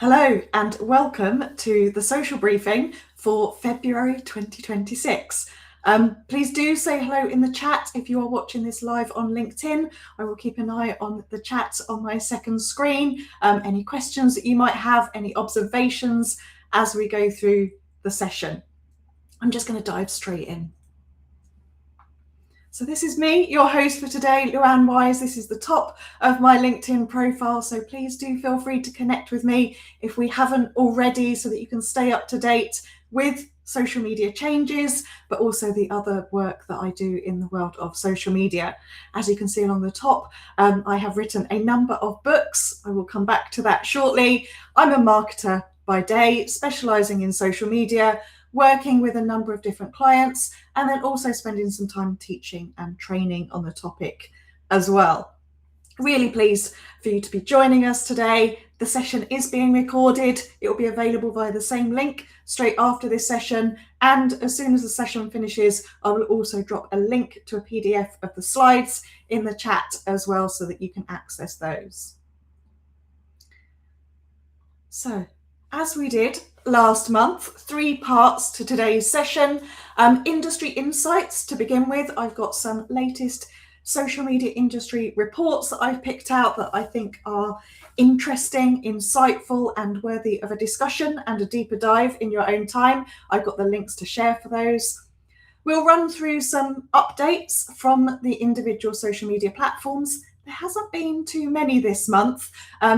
Hello and welcome to the social briefing for February 2026. Please do say hello in the chat if you are watching this live on LinkedIn. I will keep an eye on the chat on my second screen. Any questions that you might have, any observations as we go through the session. I'm just going to dive straight in. So this is me, your host for today, Luan. This is the top of my LinkedIn profile, so please do feel free to connect with me if we haven't already, so that you can stay up to date with social media changes, but also the other work that I do in the world of social media. As you can see along the top, I have written a number of books. I will come back to that shortly. I'm a marketer by day, specialising in social media, working with a number of different clients, and then also spending some time teaching and training on the topic as well. Really pleased for you to be joining us today. The session is being recorded. It will be available via the same link straight after this session. And as soon as the session finishes, I will also drop a link to a PDF of the slides in the chat as well, so that you can access those. So, as we did last month, 3 parts to today's session. Industry insights to begin with. I've got some latest social media industry reports that I've picked out that I think are interesting, insightful, and worthy of a discussion and a deeper dive in your own time. I've got the links to share for those. We'll run through some updates from the individual social media platforms. There hasn't been too many this month,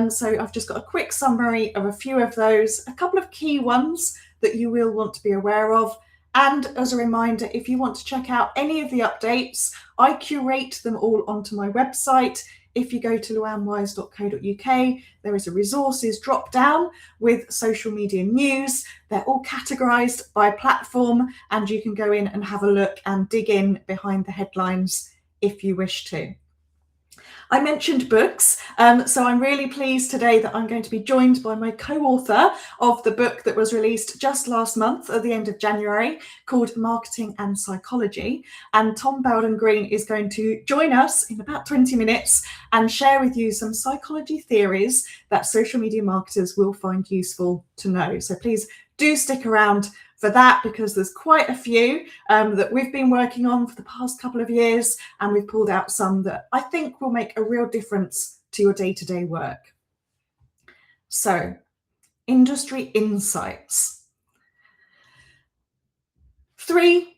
so I've just got a quick summary of a few of those, a couple of key ones that you will want to be aware of. And as a reminder, if you want to check out any of the updates, I curate them all onto my website. If you go to luanwise.co.uk, there is a resources drop down with social media news. They're all categorized by platform, and you can go in and have a look and dig in behind the headlines if you wish to. I mentioned books, so I'm really pleased today that I'm going to be joined by my co-author of the book that was released just last month at the end of January, called Marketing and Psychology. And Tom Bowden-Green is going to join us in about 20 minutes and share with you some psychology theories that social media marketers will find useful to know. So please do stick around for that, because there's quite a few that we've been working on for the past couple of years, and we've pulled out some that I think will make a real difference to your day-to-day work. So, industry insights. 3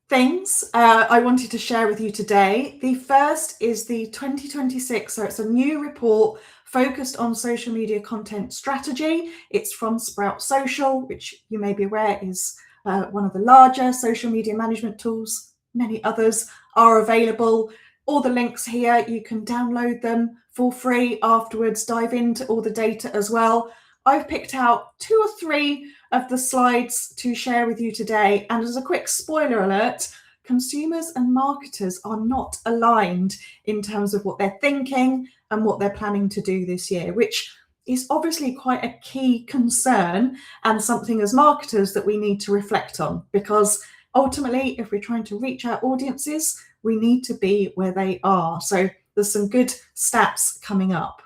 things I wanted to share with you today. The first is the 2026, so it's a new report focused on social media content strategy. It's from Sprout Social, which you may be aware is one of the larger social media management tools. Many others are available. All the links here, you can download them for free afterwards, dive into all the data as well. I've picked out 2 or 3 of the slides to share with you today. And as a quick spoiler alert, consumers and marketers are not aligned in terms of what they're thinking and what they're planning to do this year, which is obviously quite a key concern and something as marketers that we need to reflect on, because ultimately, if we're trying to reach our audiences, we need to be where they are. So there's some good stats coming up.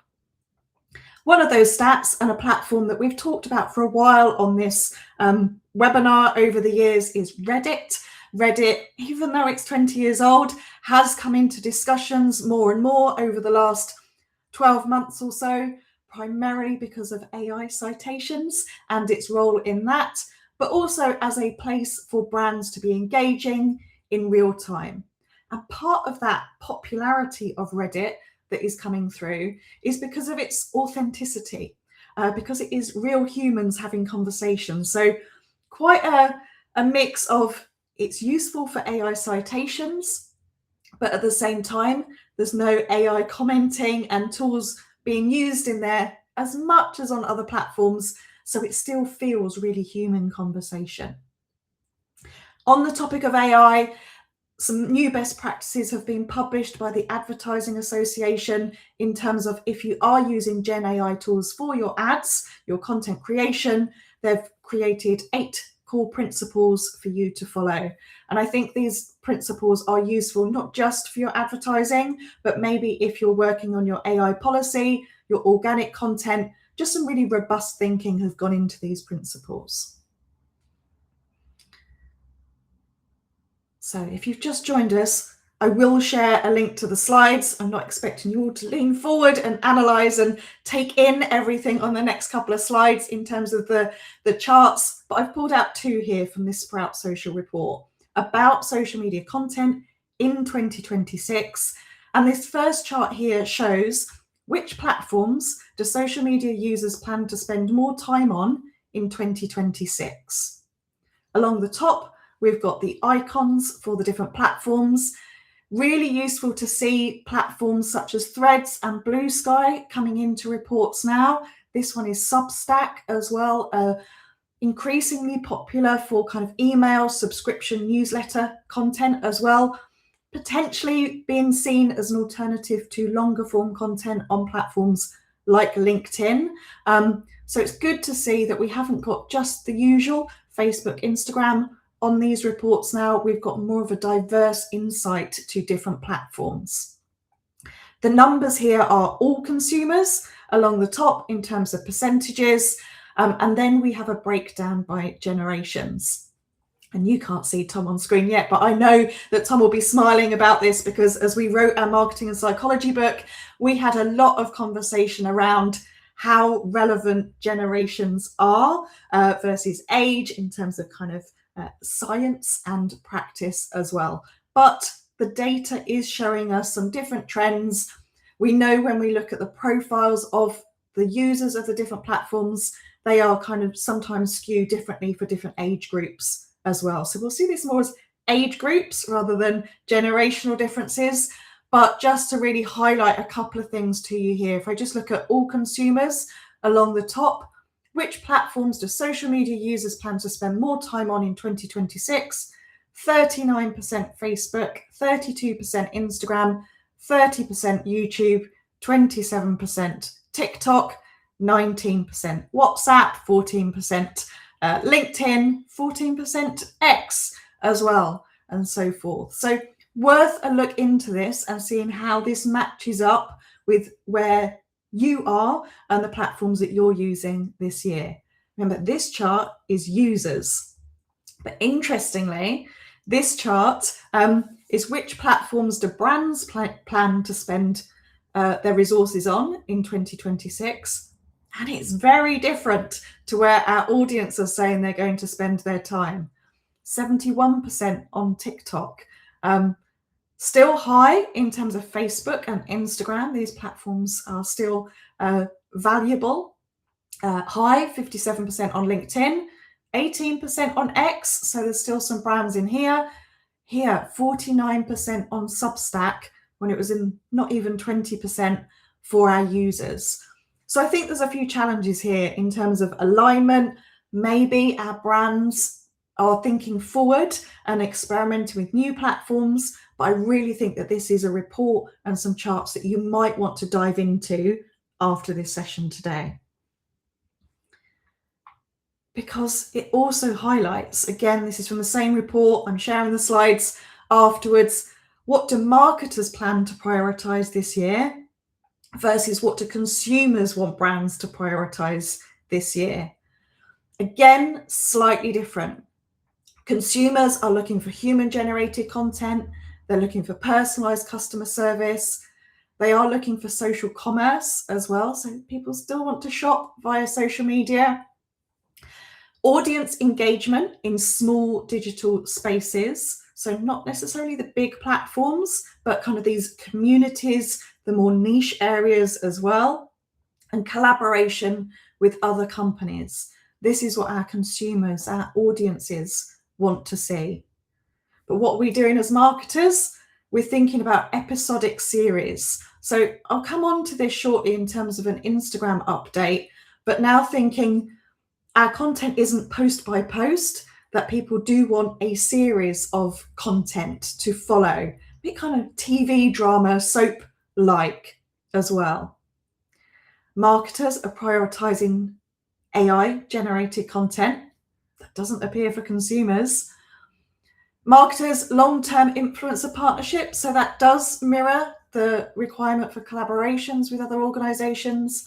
One of those stats, and a platform that we've talked about for a while on this webinar over the years, is Reddit. Reddit, even though it's 20 years old, has come into discussions more and more over the last 12 months or so, primarily because of AI citations and its role in that, but also as a place for brands to be engaging in real time. And part of that popularity of Reddit that is coming through is because of its authenticity, because it is real humans having conversations. So quite a mix of, it's useful for AI citations, but at the same time, there's no AI commenting and tools being used in there as much as on other platforms, so it still feels really human conversation. On the topic of AI, some new best practices have been published by the Advertising Association in terms of, if you are using Gen AI tools for your ads, your content creation, they've created 8 core principles for you to follow. And I think these principles are useful not just for your advertising, but maybe if you're working on your AI policy, your organic content, just some really robust thinking has gone into these principles. So if you've just joined us, I will share a link to the slides. I'm not expecting you all to lean forward and analyze and take in everything on the next couple of slides in terms of the charts, but I've pulled out two here from this Sprout Social report about social media content in 2026. And this first chart here shows which platforms do social media users plan to spend more time on in 2026. Along the top, we've got the icons for the different platforms. Really useful to see platforms such as Threads and Blue Sky coming into reports now. This one is Substack as well, increasingly popular for kind of email, subscription, newsletter content as well, potentially being seen as an alternative to longer form content on platforms like LinkedIn. So it's good to see that we haven't got just the usual Facebook, Instagram on these reports now. We've got more of a diverse insight to different platforms. The numbers here are all consumers along the top in terms of percentages, and then we have a breakdown by generations. And you can't see Tom on screen yet, but I know that Tom will be smiling about this, because as we wrote our marketing and psychology book, we had a lot of conversation around how relevant generations are versus age in terms of kind of science and practice as well. But the data is showing us some different trends. We know when we look at the profiles of the users of the different platforms, they are kind of sometimes skewed differently for different age groups as well. So we'll see this more as age groups rather than generational differences. But just to really highlight a couple of things to you here, if I just look at all consumers along the top, which platforms do social media users plan to spend more time on in 2026? 39% Facebook, 32% Instagram, 30% YouTube, 27% TikTok, 19% WhatsApp, 14% LinkedIn, 14% X as well, and so forth. So worth a look into this and seeing how this matches up with where you are and the platforms that you're using this year. Remember, this chart is users, but interestingly, this chart is which platforms do brands plan to spend their resources on in 2026. And it's very different to where our audience are saying they're going to spend their time. 71% on TikTok. Still high in terms of Facebook and Instagram. These platforms are still valuable. High, 57% on LinkedIn, 18% on X. So there's still some brands in here. Here, 49% on Substack, when it was in not even 20% for our users. So I think there's a few challenges here in terms of alignment. Maybe our brands are thinking forward and experimenting with new platforms, but I really think that this is a report and some charts that you might want to dive into after this session today. Because it also highlights, again, this is from the same report, I'm sharing the slides afterwards, what do marketers plan to prioritize this year versus what do consumers want brands to prioritize this year? Again, slightly different. Consumers are looking for human-generated content. They're looking for personalized customer service. They are looking for social commerce as well. So people still want to shop via social media. Audience engagement in small digital spaces. So not necessarily the big platforms, but kind of these communities, the more niche areas as well, and collaboration with other companies. This is what our consumers, our audiences want to see. But what are we doing as marketers? We're thinking about episodic series. So I'll come on to this shortly in terms of an Instagram update, but now thinking our content isn't post by post, that people do want a series of content to follow, a bit kind of TV drama, soap-like as well. Marketers are prioritizing AI-generated content. That doesn't appear for consumers. Marketers, long-term influencer partnerships. So that does mirror the requirement for collaborations with other organizations.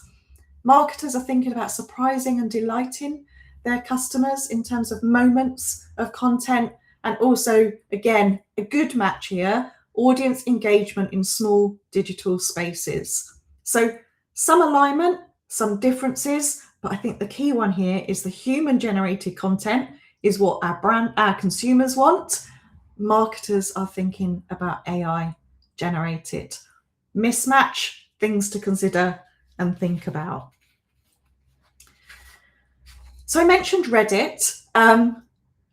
Marketers are thinking about surprising and delighting their customers in terms of moments of content, and also, again, a good match here, audience engagement in small digital spaces. So some alignment, some differences, but I think the key one here is the human generated content is what our consumers want. Marketers are thinking about AI generated. Mismatch, things to consider and think about. So I mentioned Reddit.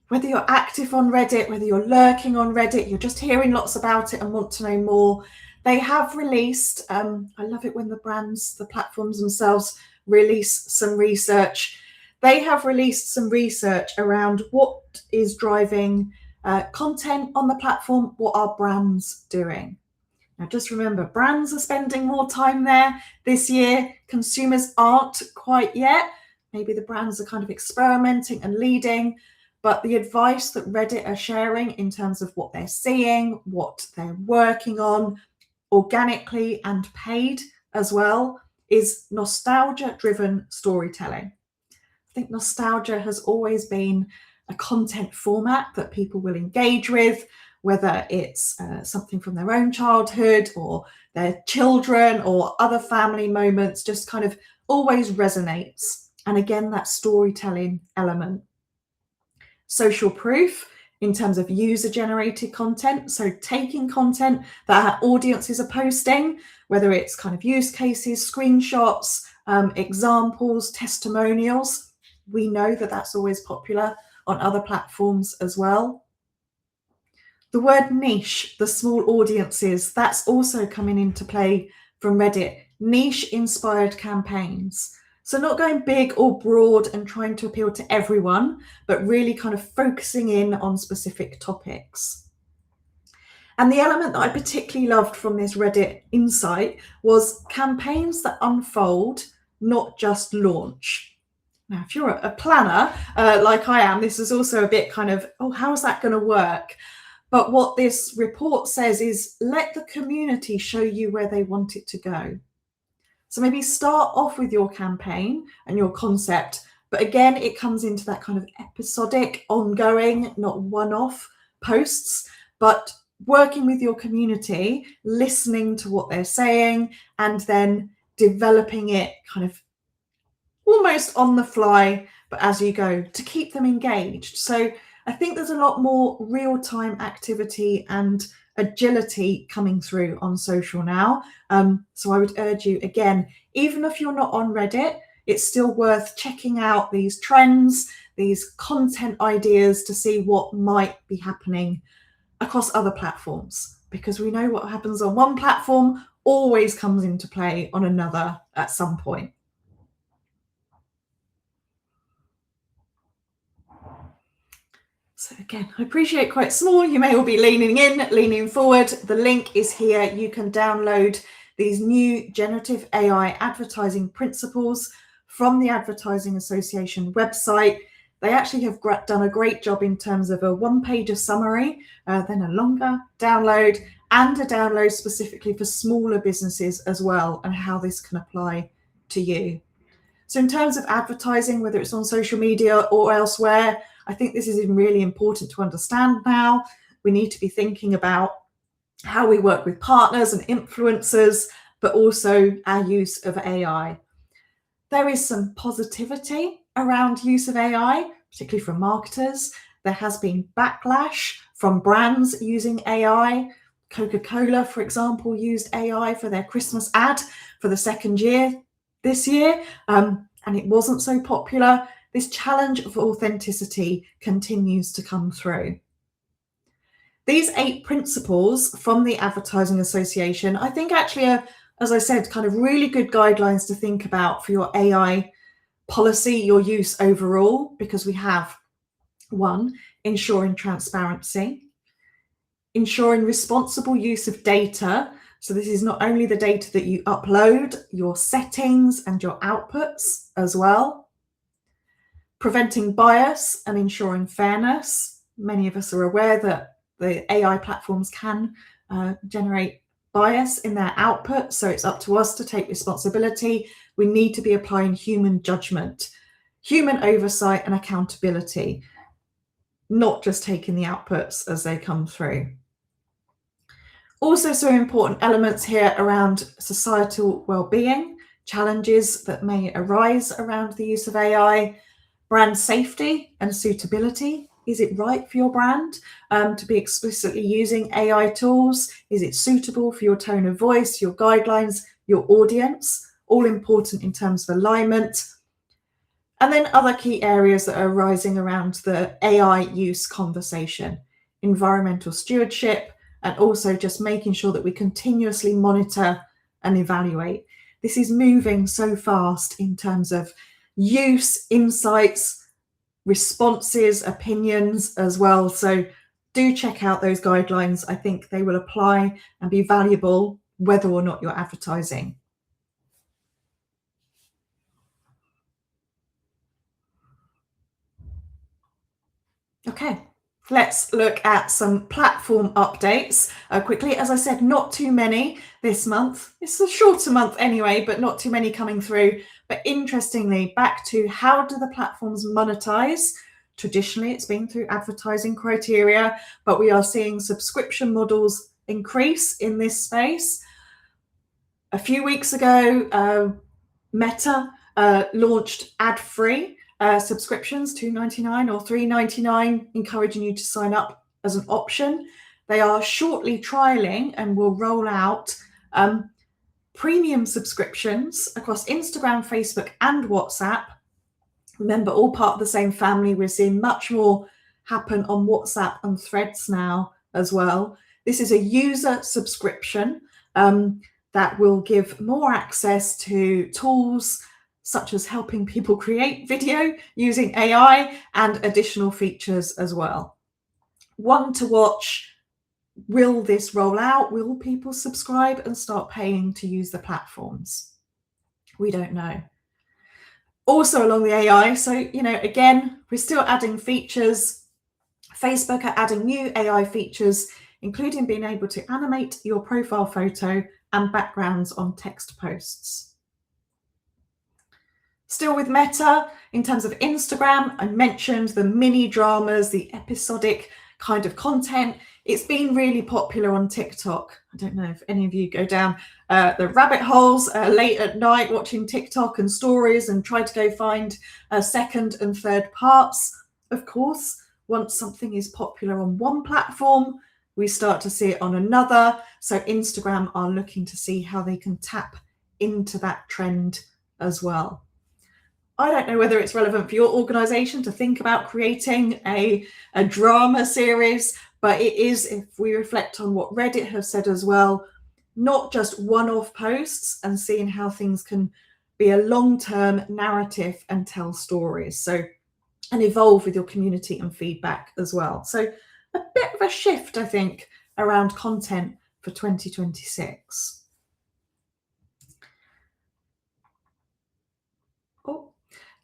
Whether you're active on Reddit, whether you're lurking on Reddit, you're just hearing lots about it and want to know more, they have released, I love it when the brands, the platforms themselves release some research. They have released some research around what is driving content on the platform, what are brands doing. Now, just remember, brands are spending more time there this year. Consumers aren't quite yet. Maybe the brands are kind of experimenting and leading, but the advice that Reddit are sharing in terms of what they're seeing, what they're working on, organically and paid as well, is nostalgia-driven storytelling. I think nostalgia has always been a content format that people will engage with, whether it's something from their own childhood or their children or other family moments, just kind of always resonates. And again, that storytelling element. Social proof in terms of user-generated content, so taking content that our audiences are posting, whether it's kind of use cases, screenshots, examples, testimonials. We know that that's always popular on other platforms as well. The word niche, the small audiences, that's also coming into play from Reddit. Niche-inspired campaigns. So not going big or broad and trying to appeal to everyone, but really kind of focusing in on specific topics. And the element that I particularly loved from this Reddit insight was campaigns that unfold, not just launch. Now, if you're a planner like I am, this is also a bit kind of, oh, how's that going to work? But what this report says is let the community show you where they want it to go. So maybe start off with your campaign and your concept, but again, it comes into that kind of episodic, ongoing, not one-off posts, but working with your community, listening to what they're saying, and then developing it kind of almost on the fly, but as you go, to keep them engaged. So I think there's a lot more real-time activity and agility coming through on social now. So I would urge you, again, even if you're not on Reddit, it's still worth checking out these trends, these content ideas to see what might be happening across other platforms, because we know what happens on one platform always comes into play on another at some point. So again, I appreciate quite small. You may all be leaning in, leaning forward. The link is here. You can download these new generative AI advertising principles from the Advertising Association website. They actually have done a great job in terms of a one-pager summary, then a longer download, and a download specifically for smaller businesses as well, and how this can apply to you. So in terms of advertising, whether it's on social media or elsewhere, I think this is really important to understand now. We need to be thinking about how we work with partners and influencers, but also our use of AI. There is some positivity around use of AI, particularly from marketers. There has been backlash from brands using AI. Coca-Cola, for example, used AI for their Christmas ad for the second year this year, and it wasn't so popular. This challenge of authenticity continues to come through. These 8 principles from the Advertising Association, I think actually are, as I said, kind of really good guidelines to think about for your AI policy, your use overall, because we have 1, ensuring transparency, ensuring responsible use of data. So this is not only the data that you upload, your settings and your outputs as well. Preventing bias and ensuring fairness. Many of us are aware that the AI platforms can generate bias in their output, so it's up to us to take responsibility We need to be applying human judgment, human oversight and accountability, not just taking the outputs as they come through. Also, some important elements here around societal well-being, challenges that may arise around the use of AI, brand safety and suitability. Is it right for your brand to be explicitly using AI tools? Is it suitable for your tone of voice, your guidelines, your audience? All important in terms of alignment. And then other key areas that are arising around the AI use conversation, environmental stewardship, and also just making sure that we continuously monitor and evaluate. This is moving so fast in terms of use, insights, responses, opinions as well. So do check out those guidelines. I think they will apply and be valuable whether or not you're advertising. Okay, let's look at some platform updates quickly. As I said, not too many this month. It's a shorter month anyway, but not too many coming through. But interestingly, back to how do the platforms monetize? Traditionally, it's been through advertising criteria, but we are seeing subscription models increase in this space. A few weeks ago, Meta launched ad-free subscriptions, $2.99 or $3.99, encouraging you to sign up as an option. They are shortly trialing and will roll out premium subscriptions across Instagram, Facebook, and WhatsApp. Remember, all part of the same family. We're seeing much more happen on WhatsApp and Threads now as well. This is a user subscription that will give more access to tools such as helping people create video using AI and additional features as well. One to watch. Will this roll out? Will people subscribe and start paying to use the platforms? We don't know. Also along the AI, so, again, we're still adding features. Facebook are adding new AI features, including being able to animate your profile photo and backgrounds on text posts. Still with Meta, in terms of Instagram, I mentioned the mini dramas, the episodic kind of content. It's been really popular on TikTok. I don't know if any of you go down the rabbit holes late at night watching TikTok and stories and try to go find second and third parts. Of course, once something is popular on one platform, we start to see it on another. So Instagram are looking to see how they can tap into that trend as well. I don't know whether it's relevant for your organization to think about creating a drama series, but it is, if we reflect on what Reddit have said as well, not just one-off posts and seeing how things can be a long-term narrative and tell stories. And evolve with your community and feedback as well. So a bit of a shift, I think, around content for 2026.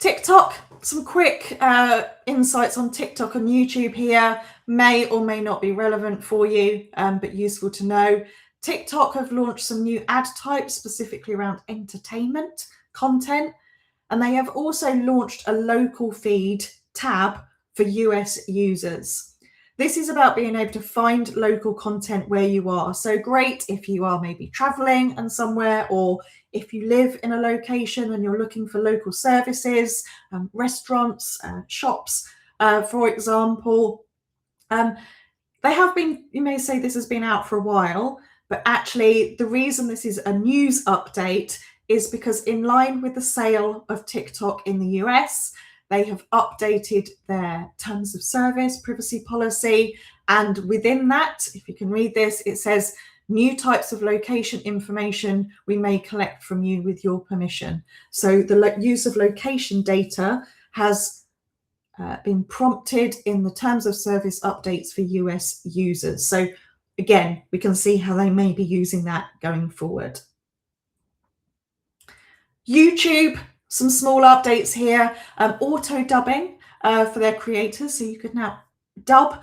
TikTok, some quick insights on TikTok and YouTube here. May or may not be relevant for you, but useful to know. TikTok have launched some new ad types specifically around entertainment content, and they have also launched a local feed tab for US users. This is about being able to find local content where you are. So great if you are maybe traveling and somewhere, or if you live in a location and you're looking for local services, restaurants, shops, for example. They have been, you may say this has been out for a while, but actually the reason this is a news update is because in line with the sale of TikTok in the US, they have updated their terms of service, privacy policy, and within that, if you can read this, it says new types of location information we may collect from you with your permission. So the use of location data has been prompted in the terms of service updates for US users. So again, we can see how they may be using that going forward. YouTube, some small updates here, auto dubbing for their creators. So you could now dub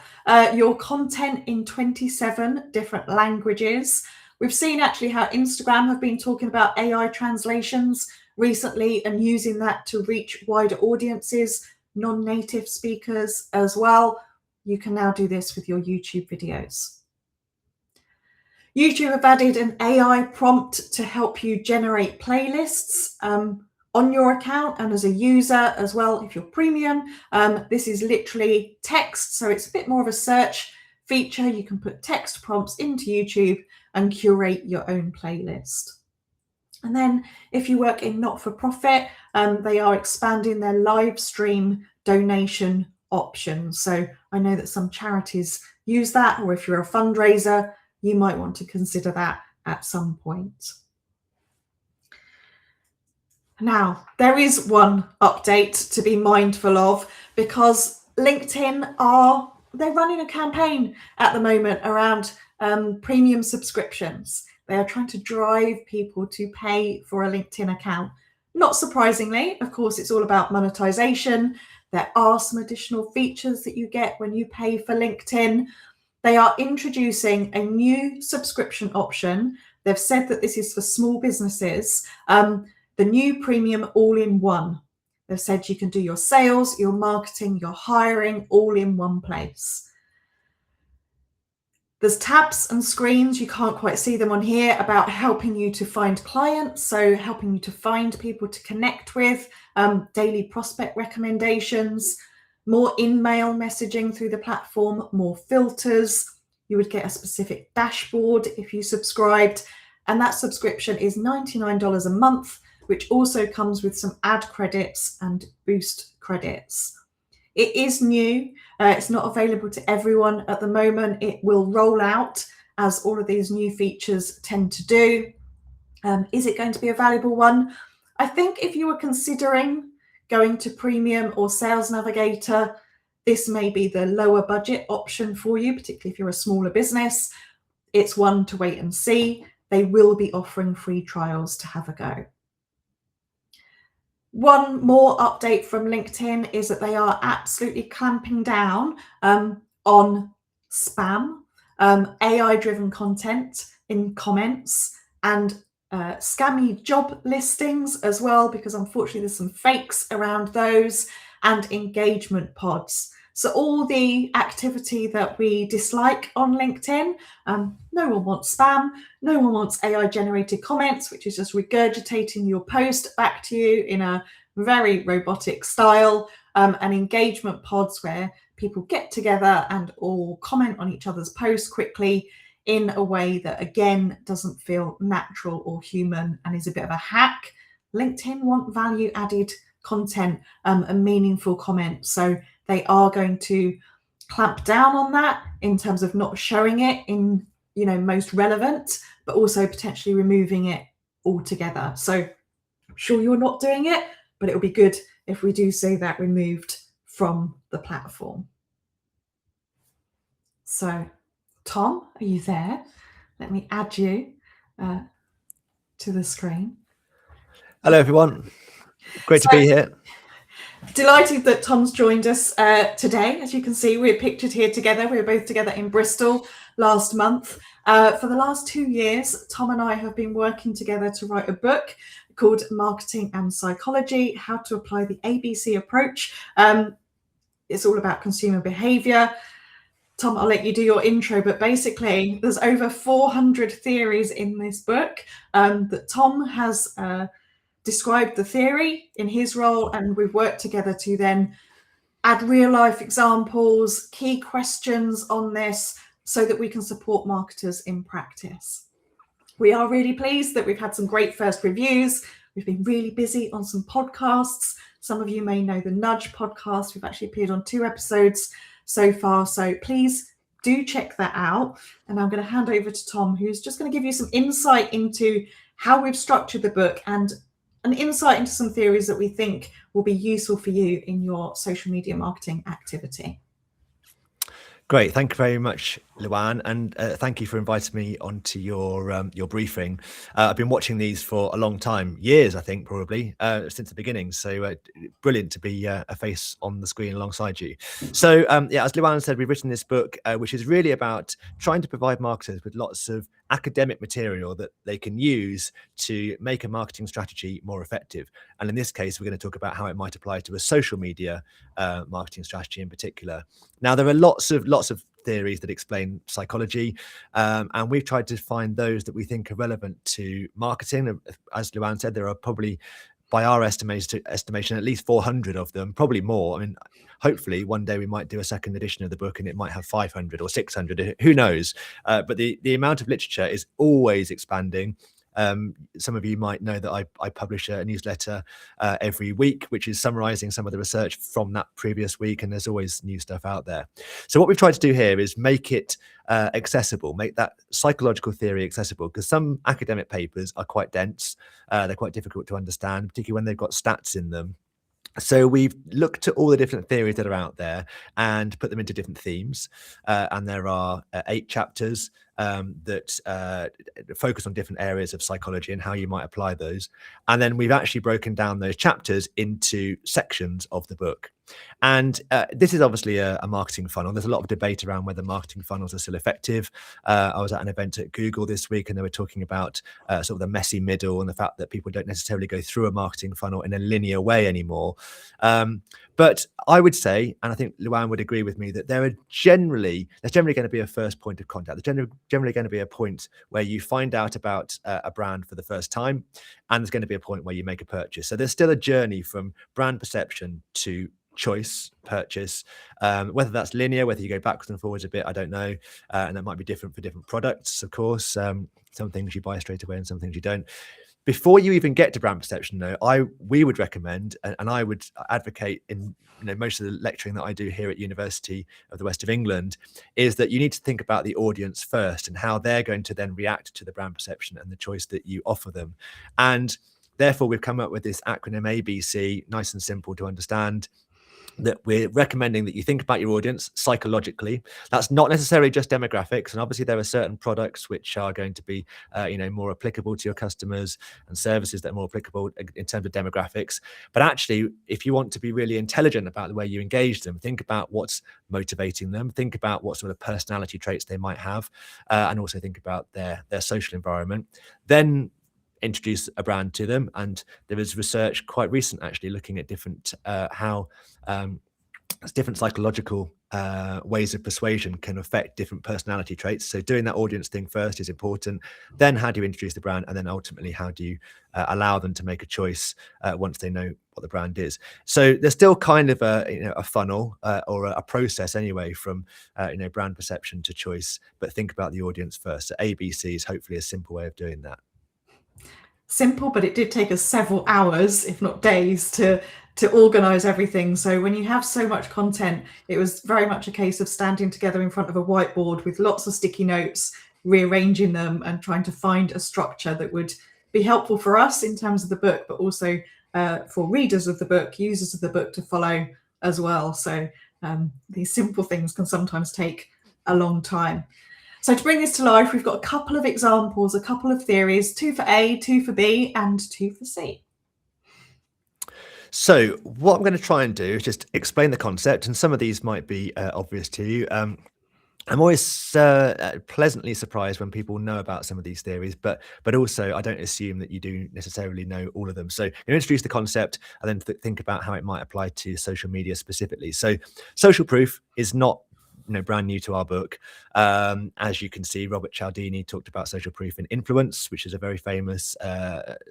your content in 27 different languages. We've seen actually how Instagram have been talking about AI translations recently and using that to reach wider audiences, non-native speakers as well. You can now do this with your YouTube videos. YouTube have added an AI prompt to help you generate playlists on your account and as a user as well if you're premium. This is literally text, so it's a bit more of a search feature. You can put text prompts into YouTube and curate your own playlist. And then if you work in not-for-profit, they are expanding their live stream donation options. So I know that some charities use that, or if you're a fundraiser, you might want to consider that at some point. Now, there is one update to be mindful of, because LinkedIn they're running a campaign at the moment around premium subscriptions. They are trying to drive people to pay for a LinkedIn account. Not surprisingly, of course, it's all about monetization. There are some additional features that you get when you pay for LinkedIn. They are introducing a new subscription option. They've said that this is for small businesses. The new premium all-in-one. They've said you can do your sales, your marketing, your hiring all in one place. There's tabs and screens, you can't quite see them on here, about helping you to find clients, so helping you to find people to connect with, daily prospect recommendations, more in-mail messaging through the platform, more filters. You would get a specific dashboard if you subscribed, and that subscription is $99 a month, which also comes with some ad credits and boost credits. It is new. It's not available to everyone at the moment. It will roll out as all of these new features tend to do. Is it going to be a valuable one? I think if you were considering going to Premium or Sales Navigator, this may be the lower budget option for you, particularly if you're a smaller business. It's one to wait and see. They will be offering free trials to have a go. One more update from LinkedIn is that they are absolutely clamping down on spam, AI-driven content in comments, and scammy job listings as well, because unfortunately there's some fakes around those, and engagement pods. So all the activity that we dislike on LinkedIn, no one wants spam, no one wants AI-generated comments, which is just regurgitating your post back to you in a very robotic style, and engagement pods where people get together and all comment on each other's posts quickly in a way that, again, doesn't feel natural or human and is a bit of a hack. LinkedIn want value-added content and meaningful comments, so they are going to clamp down on that in terms of not showing it in, most relevant, but also potentially removing it altogether. So I'm sure you're not doing it, but it'll be good if we do see that removed from the platform. So, Tom, are you there? Let me add you to the screen. Hello, everyone. Great to be here. Delighted that Tom's joined us today. As you can see, we're pictured here together. We were both together in Bristol last month. For the last 2 years, Tom and I have been working together to write a book called Marketing and Psychology: How to Apply the ABC Approach. It's all about consumer behavior. Tom, I'll let you do your intro, but basically there's over 400 theories in this book that Tom has described the theory in his role, and we've worked together to then add real life examples, key questions on this, so that we can support marketers in practice. We are really pleased that we've had some great first reviews. We've been really busy on some podcasts. Some of you may know the Nudge podcast. We've actually appeared on 2 episodes so far, so please do check that out. And I'm going to hand over to Tom, who's just going to give you some insight into how we've structured the book and an insight into some theories that we think will be useful for you in your social media marketing activity. Great, thank you very much, Luan, and thank you for inviting me onto your briefing. I've been watching these for a long time, years, I think, probably since the beginning. So brilliant to be a face on the screen alongside you. So yeah, as Luan said, we've written this book, which is really about trying to provide marketers with lots of academic material that they can use to make a marketing strategy more effective. And in this case, we're going to talk about how it might apply to a social media marketing strategy in particular. Now, there are lots of theories that explain psychology, and we've tried to find those that we think are relevant to marketing. As Luan said, there are probably, by our estimation, at least 400 of them, probably more. I mean, hopefully one day we might do a second edition of the book and it might have 500 or 600, who knows? But the amount of literature is always expanding. Some of you might know that I publish a newsletter every week, which is summarizing some of the research from that previous week, and there's always new stuff out there. So what we've tried to do here is make it accessible, make that psychological theory accessible, because some academic papers are quite dense, they're quite difficult to understand, particularly when they've got stats in them. So we've looked at all the different theories that are out there and put them into different themes. And there are 8 chapters that focus on different areas of psychology and how you might apply those. And then we've actually broken down those chapters into sections of the book. And this is obviously a marketing funnel. There's a lot of debate around whether marketing funnels are still effective. I was at an event at Google this week, and they were talking about sort of the messy middle and the fact that people don't necessarily go through a marketing funnel in a linear way anymore. But I would say, and I think Luan would agree with me, that there's generally going to be a first point of contact. There's generally going to be a point where you find out about a brand for the first time, and there's going to be a point where you make a purchase. So there's still a journey from brand perception to choice, purchase, whether that's linear, whether you go backwards and forwards a bit, I don't know. And that might be different for different products, of course. Some things you buy straight away and some things you don't. Before you even get to brand perception, though, we would recommend, and I would advocate in most of the lecturing that I do here at University of the West of England, is that you need to think about the audience first and how they're going to then react to the brand perception and the choice that you offer them. And therefore, we've come up with this acronym ABC, nice and simple to understand, that we're recommending that you think about your audience psychologically. That's not necessarily just demographics, and obviously there are certain products which are going to be more applicable to your customers, and services that are more applicable in terms of demographics. But actually, if you want to be really intelligent about the way you engage them, think about what's motivating them, think about what sort of personality traits they might have, and also think about their social environment. Then introduce a brand to them. And there is research quite recent actually looking at different different psychological ways of persuasion can affect different personality traits. So doing that audience thing first is important. Then how do you introduce the brand? And then ultimately, how do you allow them to make a choice once they know what the brand is? So there's still kind of a funnel or a process anyway, from brand perception to choice, but think about the audience first. So ABC is hopefully a simple way of doing that. Simple, but it did take us several hours, if not days, to organize everything. So when you have so much content, it was very much a case of standing together in front of a whiteboard with lots of sticky notes, rearranging them and trying to find a structure that would be helpful for us in terms of the book, but also for readers of the book, users of the book to follow as well. So these simple things can sometimes take a long time. So to bring this to life, we've got a couple of examples, a couple of theories, 2 for A, 2 for B, and 2 for C. So what I'm going to try and do is just explain the concept, and some of these might be obvious to you. I'm always pleasantly surprised when people know about some of these theories, but also I don't assume that you do necessarily know all of them. So you introduce the concept and then think about how it might apply to social media specifically. So social proof is not brand new to our book. As you can see, Robert Cialdini talked about social proof in Influence, which is a very famous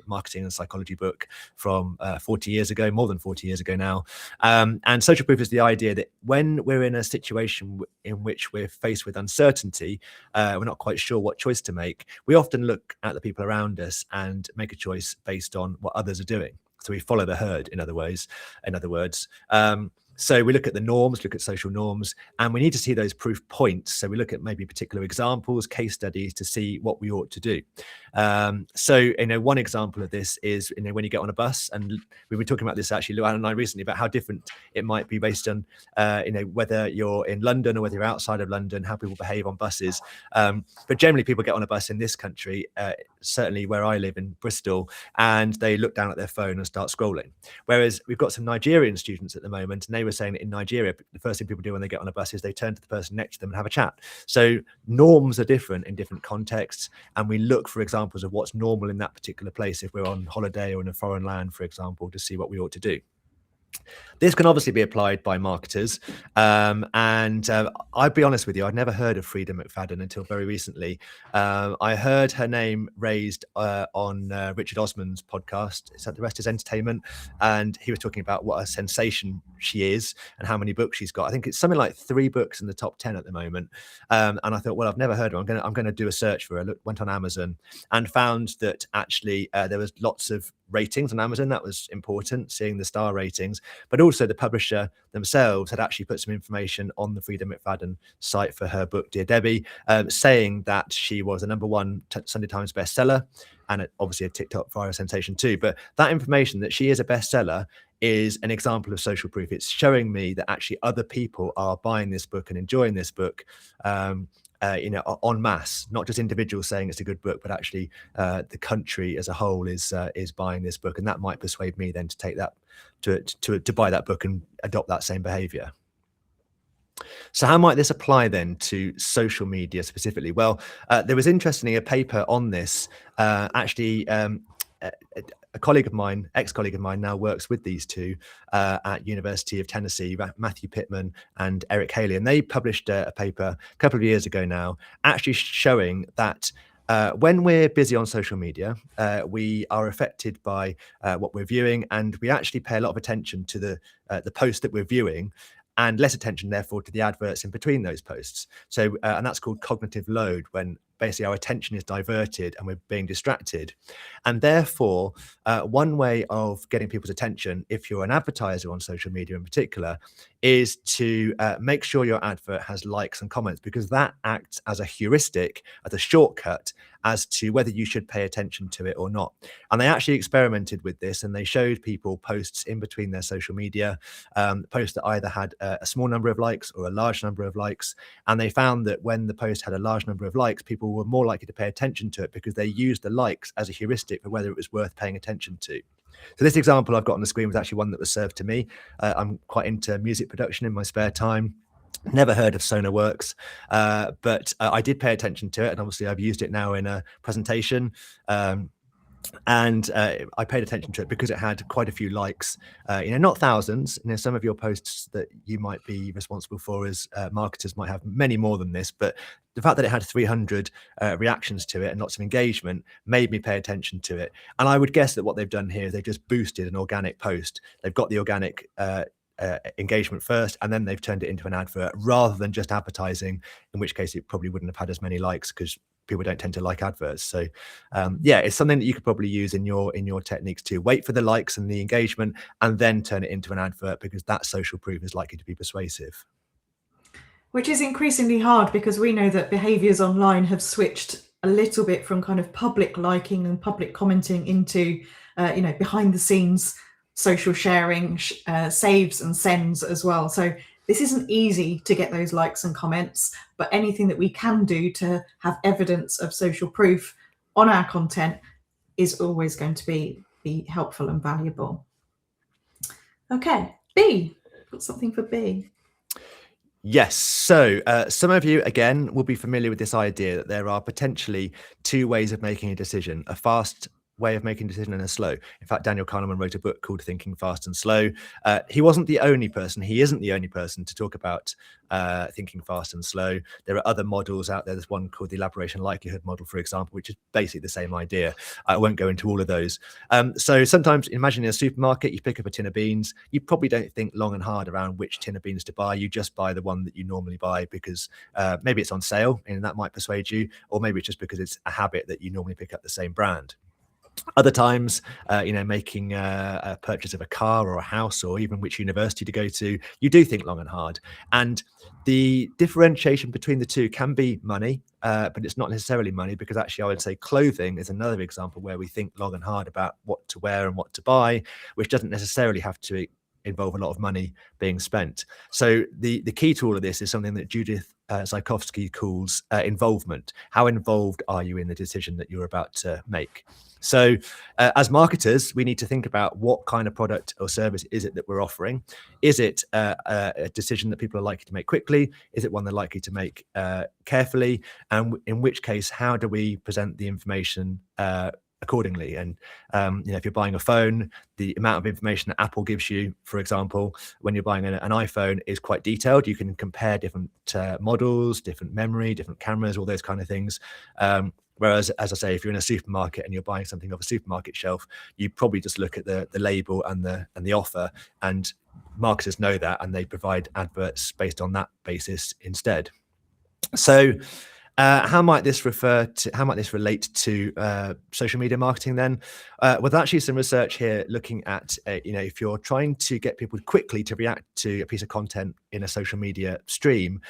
marketing and psychology book from 40 years ago, more than 40 years ago now. And social proof is the idea that when we're in a situation in which we're faced with uncertainty, we're not quite sure what choice to make, we often look at the people around us and make a choice based on what others are doing. So we follow the herd, in other words. So we look at the norms, look at social norms, and we need to see those proof points. So we look at maybe particular examples, case studies to see what we ought to do. So one example of this is when you get on a bus, and we were talking about this actually, Luan and I, recently, about how different it might be based on whether you're in London or whether you're outside of London, how people behave on buses. But generally, people get on a bus in this country, certainly where I live in Bristol, and they look down at their phone and start scrolling. Whereas we've got some Nigerian students at the moment, and they they were saying that in Nigeria, the first thing people do when they get on a bus is they turn to the person next to them and have a chat. So norms are different in different contexts, and we look for examples of what's normal in that particular place if we're on holiday or in a foreign land, for example, to see what we ought to do. This can obviously be applied by marketers. I'd be honest with you, I'd never heard of Frida McFadden until very recently. I heard her name raised on Richard Osman's podcast, Is That the Rest is Entertainment? And he was talking about what a sensation she is and how many books she's got. I think it's something like 3 books in the top 10 at the moment. And I thought, well, I've never heard of her. I'm going to do a search for her. Went on Amazon and found that actually there was lots of ratings on Amazon. That was important, seeing the star ratings, but also the publisher themselves had actually put some information on the Frida McFadden site for her book, Dear Debbie, saying that she was a #1 Sunday Times bestseller and obviously a TikTok viral sensation too. But that information that she is a bestseller is an example of social proof. It's showing me that actually other people are buying this book and enjoying this book, en masse, not just individuals saying it's a good book, but actually the country as a whole is buying this book, and that might persuade me then to take that to buy that book and adopt that same behavior. So how might this apply then to social media specifically? Well, there was interestingly a paper on this. A colleague of mine, ex-colleague of mine, now works with these two at University of Tennessee, Matthew Pittman and Eric Haley, and they published a paper a couple of years ago now, actually showing that when we're busy on social media, we are affected by what we're viewing, and we actually pay a lot of attention to the post that we're viewing, and less attention, therefore, to the adverts in between those posts. So, and that's called cognitive load, when basically our attention is diverted and we're being distracted. And therefore, one way of getting people's attention, if you're an advertiser on social media in particular, is to make sure your advert has likes and comments, because that acts as a heuristic, as a shortcut as to whether you should pay attention to it or not. And they actually experimented with this, and they showed people posts in between their social media, posts that either had a small number of likes or a large number of likes. And they found that when the post had a large number of likes, people were more likely to pay attention to it because they used the likes as a heuristic for whether it was worth paying attention to. So this example I've got on the screen was actually one that was served to me. I'm quite into music production in my spare time. Never heard of SonarWorks, but I did pay attention to it, and obviously I've used it now in a presentation. And I paid attention to it because it had quite a few likes, not thousands. Some of your posts that you might be responsible for as marketers might have many more than this, but the fact that it had 300 reactions to it and lots of engagement made me pay attention to it. And I would guess that what they've done here is they've just boosted an organic post. They've got the organic engagement first, and then they've turned it into an advert rather than just advertising, in which case it probably wouldn't have had as many likes because people don't tend to like adverts. So it's something that you could probably use in your techniques too. Wait for the likes and the engagement and then turn it into an advert, because that social proof is likely to be persuasive. Which is increasingly hard because we know that behaviors online have switched a little bit from kind of public liking and public commenting into behind the scenes social sharing, saves and sends as well. So this isn't easy to get those likes and comments, but anything that we can do to have evidence of social proof on our content is always going to be helpful and valuable. Okay, B, got something for B. Yes. So some of you, again, will be familiar with this idea that there are potentially 2 ways of making a decision: a fast way of making a decision and a slow. In fact, Daniel Kahneman wrote a book called Thinking Fast and Slow. He wasn't the only person. He isn't the only person to talk about thinking fast and slow. There are other models out there. There's one called the elaboration likelihood model, for example, which is basically the same idea. I won't go into all of those. So sometimes, imagine in a supermarket, you pick up a tin of beans. You probably don't think long and hard around which tin of beans to buy. You just buy the one that you normally buy because maybe it's on sale and that might persuade you, or maybe it's just because it's a habit that you normally pick up the same brand. Other times, making a purchase of a car or a house, or even which university to go to, you do think long and hard. And the differentiation between the two can be money, but it's not necessarily money, because actually I would say clothing is another example where we think long and hard about what to wear and what to buy, which doesn't necessarily have to involve a lot of money being spent. So the key to all of this is something that Judith Zykovsky calls involvement. How involved are you in the decision that you're about to make? So as marketers, we need to think about what kind of product or service is it that we're offering. Is it a decision that people are likely to make quickly? Is it one they're likely to make carefully? And in which case, how do we present the information accordingly? And if you're buying a phone, the amount of information that Apple gives you, for example, when you're buying an iPhone, is quite detailed. You can compare different models, different memory, different cameras, all those kind of things. Whereas, as I say, if you're in a supermarket and you're buying something off a supermarket shelf, you probably just look at the label and the offer, and marketers know that, and they provide adverts based on that basis instead. So how might this relate to social media marketing then? Well, there's actually some research here looking at, if you're trying to get people quickly to react to a piece of content in a social media stream,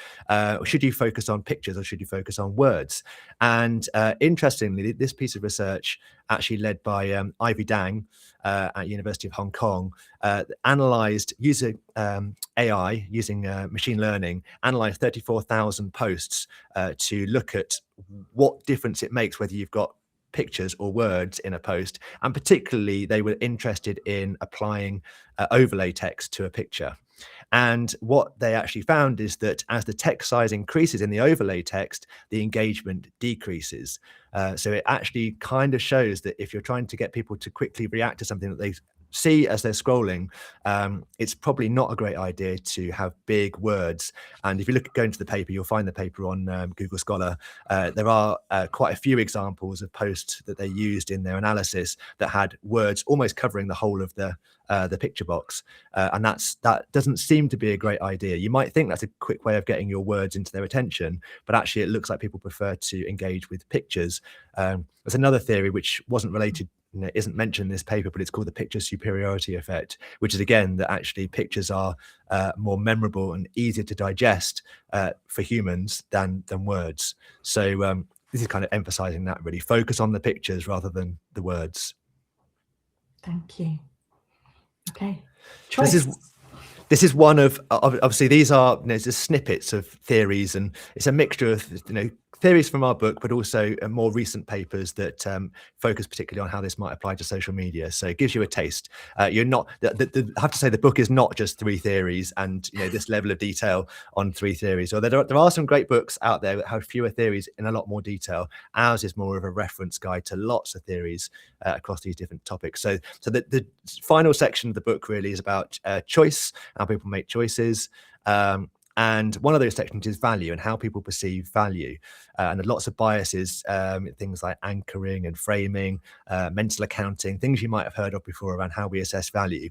should you focus on pictures or should you focus on words? And interestingly, this piece of research, actually led by Ivy Dang at University of Hong Kong, analyzed using AI, using machine learning, analyzed 34,000 posts to look at what difference it makes whether you've got pictures or words in a post. And particularly, they were interested in applying overlay text to a picture. And what they actually found is that as the text size increases in the overlay text, the engagement decreases. So it actually kind of shows that if you're trying to get people to quickly react to something that they see as they're scrolling, it's probably not a great idea to have big words. And if you go into the paper, you'll find the paper on Google Scholar. There are quite a few examples of posts that they used in their analysis that had words almost covering the whole of the picture box, and that doesn't seem to be a great idea. You might think that's a quick way of getting your words into their attention, but actually it looks like people prefer to engage with pictures. There's another theory which wasn't related, isn't mentioned in this paper, but it's called the picture superiority effect, which is again that actually pictures are more memorable and easier to digest for humans than words. So this is kind of emphasizing that, really focus on the pictures rather than the words. Thank you. Okay. Choice. This is one of, obviously these are just snippets of theories, and it's a mixture of theories from our book, but also more recent papers that focus particularly on how this might apply to social media. So it gives you a taste. You're not, I have to say, the book is not just 3 theories and this level of detail on 3 theories. Or there are some great books out there that have fewer theories in a lot more detail. Ours is more of a reference guide to lots of theories across these different topics. So the final section of the book really is about choice, how people make choices. And one of those sections is value and how people perceive value. And there's lots of biases, things like anchoring and framing, mental accounting, things you might have heard of before around how we assess value.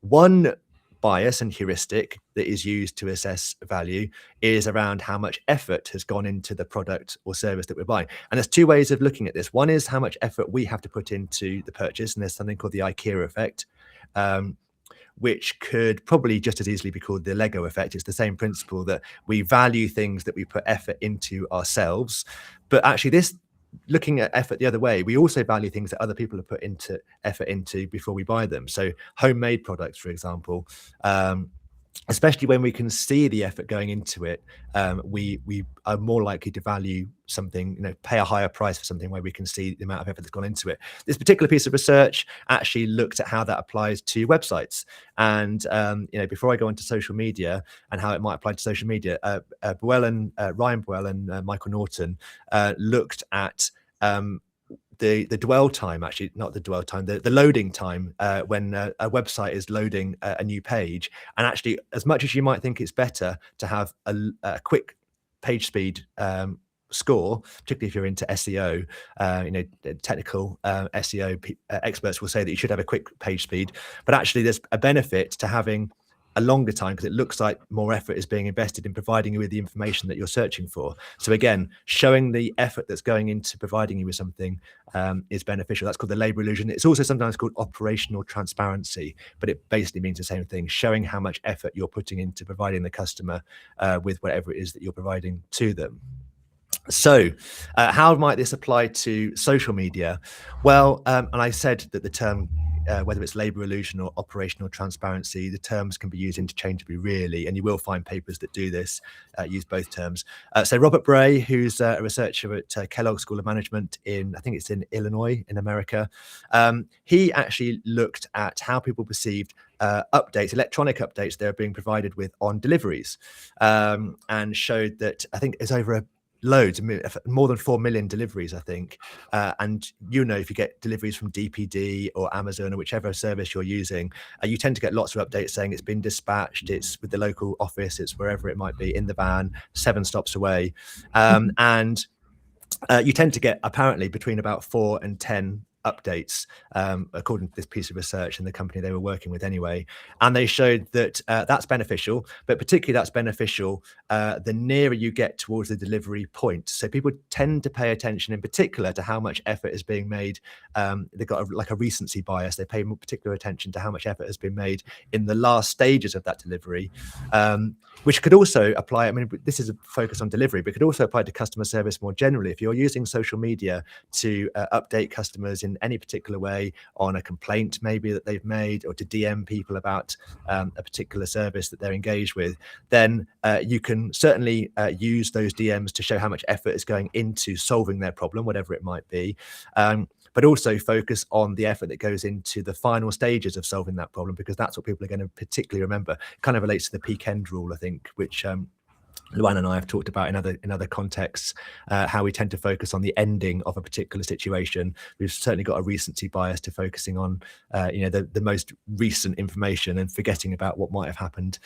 One bias and heuristic that is used to assess value is around how much effort has gone into the product or service that we're buying. And there's 2 ways of looking at this. One is how much effort we have to put into the purchase, and there's something called the IKEA effect, which could probably just as easily be called the Lego effect. It's the same principle that we value things that we put effort into ourselves. But actually this, looking at effort the other way, we also value things that other people have put effort into before we buy them. So homemade products, for example, especially when we can see the effort going into it, we are more likely to value something, pay a higher price for something where we can see the amount of effort that's gone into it. This particular piece of research actually looked at how that applies to websites. And before I go into social media and how it might apply to social media, Ryan Buell and Michael Norton looked at the dwell time, actually not the dwell time, the loading time when a website is loading a new page. And actually, as much as you might think it's better to have a quick page speed score, particularly if you're into SEO, technical SEO experts will say that you should have a quick page speed, but actually there's a benefit to having a longer time because it looks like more effort is being invested in providing you with the information that you're searching for. So again, showing the effort that's going into providing you with something is beneficial. That's called the labor illusion. It's also sometimes called operational transparency, but it basically means the same thing, showing how much effort you're putting into providing the customer with whatever it is that you're providing to them. So how might this apply to social media? Well, and I said that the term whether it's labour illusion or operational transparency, the terms can be used interchangeably, really, and you will find papers that do this, use both terms. So Robert Bray, who's a researcher at Kellogg School of Management I think it's in Illinois in America, he actually looked at how people perceived updates, electronic updates they're being provided with on deliveries, and showed that I think it's over more than 4 million deliveries, I think. And if you get deliveries from DPD or Amazon or whichever service you're using, you tend to get lots of updates saying it's been dispatched, it's with the local office, it's wherever it might be, in the van, 7 stops away. And you tend to get apparently between about 4 and 10 updates, according to this piece of research and the company they were working with anyway. And they showed that that's beneficial, but particularly that's beneficial the nearer you get towards the delivery point. So people tend to pay attention in particular to how much effort is being made. They've got a recency bias. They pay more particular attention to how much effort has been made in the last stages of that delivery, which could also apply. I mean, this is a focus on delivery, but could also apply to customer service more generally. If you're using social media to update customers in any particular way on a complaint maybe that they've made, or to DM people about a particular service that they're engaged with, then you can certainly use those DMs to show how much effort is going into solving their problem, whatever it might be. But also focus on the effort that goes into the final stages of solving that problem, because that's what people are going to particularly remember. It kind of relates to the peak end rule, I think, which Luan and I have talked about in other contexts, how we tend to focus on the ending of a particular situation. We've certainly got a recency bias to focusing on the most recent information and forgetting about what might have happened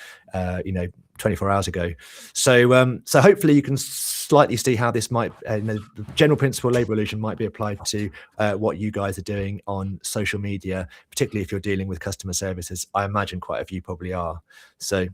24 hours ago. So hopefully you can slightly see how this might, the general principle of labour illusion might be applied to what you guys are doing on social media, particularly if you're dealing with customer services. I imagine quite a few probably are. So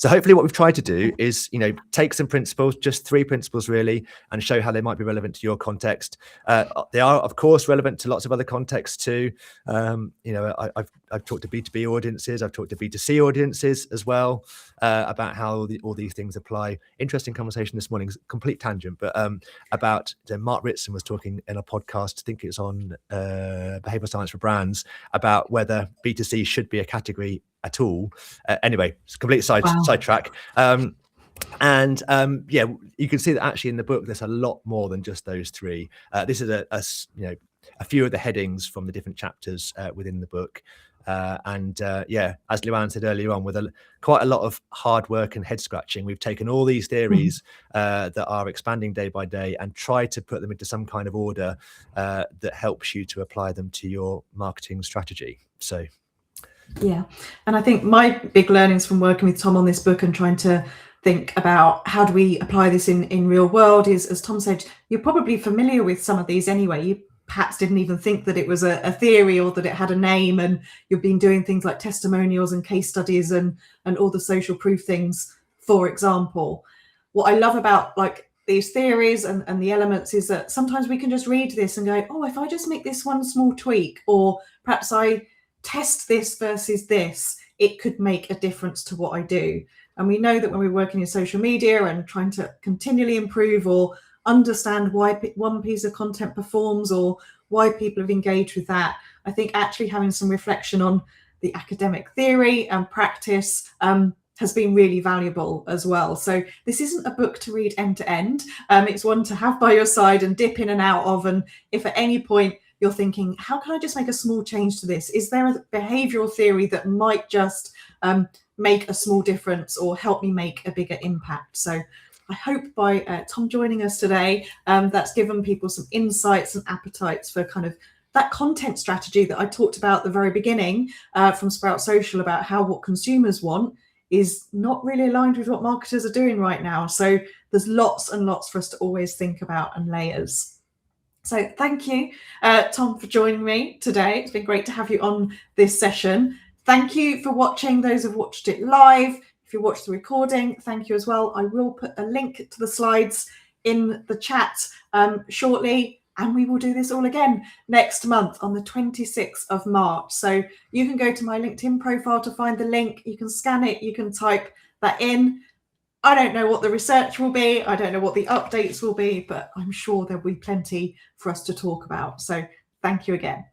hopefully what we've tried to do is, take some principles, just 3 principles really, and show how they might be relevant to your context. They are, of course, relevant to lots of other contexts too. I've talked to B2B audiences, I've talked to B2C audiences as well, about how all these things apply. Interesting conversation this morning, complete tangent, but about Mark Ritson was talking in a podcast, I think it's on behavioral science for brands, about whether B2C should be a category at all. Anyway, it's a complete sidetrack. You can see that actually in the book there's a lot more than just those 3. This is a few of the headings from the different chapters within the book. As Luan said earlier on, with quite a lot of hard work and head scratching, we've taken all these theories that are expanding day by day and tried to put them into some kind of order that helps you to apply them to your marketing strategy. So yeah, and I think my big learnings from working with Tom on this book and trying to think about how do we apply this in real world is, as Tom said, you're probably familiar with some of these anyway. You perhaps didn't even think that it was a theory or that it had a name, and you've been doing things like testimonials and case studies and all the social proof things, for example. What I love about these theories and the elements is that sometimes we can just read this and go, oh, if I just make this one small tweak, or perhaps I test this versus this, it could make a difference to what I do. And we know that when we're working in social media and trying to continually improve or understand why one piece of content performs or why people have engaged with that, I think actually having some reflection on the academic theory and practice has been really valuable as well. So this isn't a book to read end to end. It's one to have by your side and dip in and out of. And if at any point you're thinking, how can I just make a small change to this? Is there a behavioral theory that might just make a small difference or help me make a bigger impact? So I hope by Tom joining us today, that's given people some insights and appetites for kind of that content strategy that I talked about at the very beginning from Sprout Social, about how what consumers want is not really aligned with what marketers are doing right now. So there's lots and lots for us to always think about, and layers. So thank you, Tom, for joining me today. It's been great to have you on this session. Thank you for watching, those who've watched it live. If you watched the recording, thank you as well. I will put a link to the slides in the chat shortly, and we will do this all again next month on the 26th of March. So you can go to my LinkedIn profile to find the link. You can scan it, you can type that in. I don't know what the research will be. I don't know what the updates will be, but I'm sure there'll be plenty for us to talk about. So thank you again.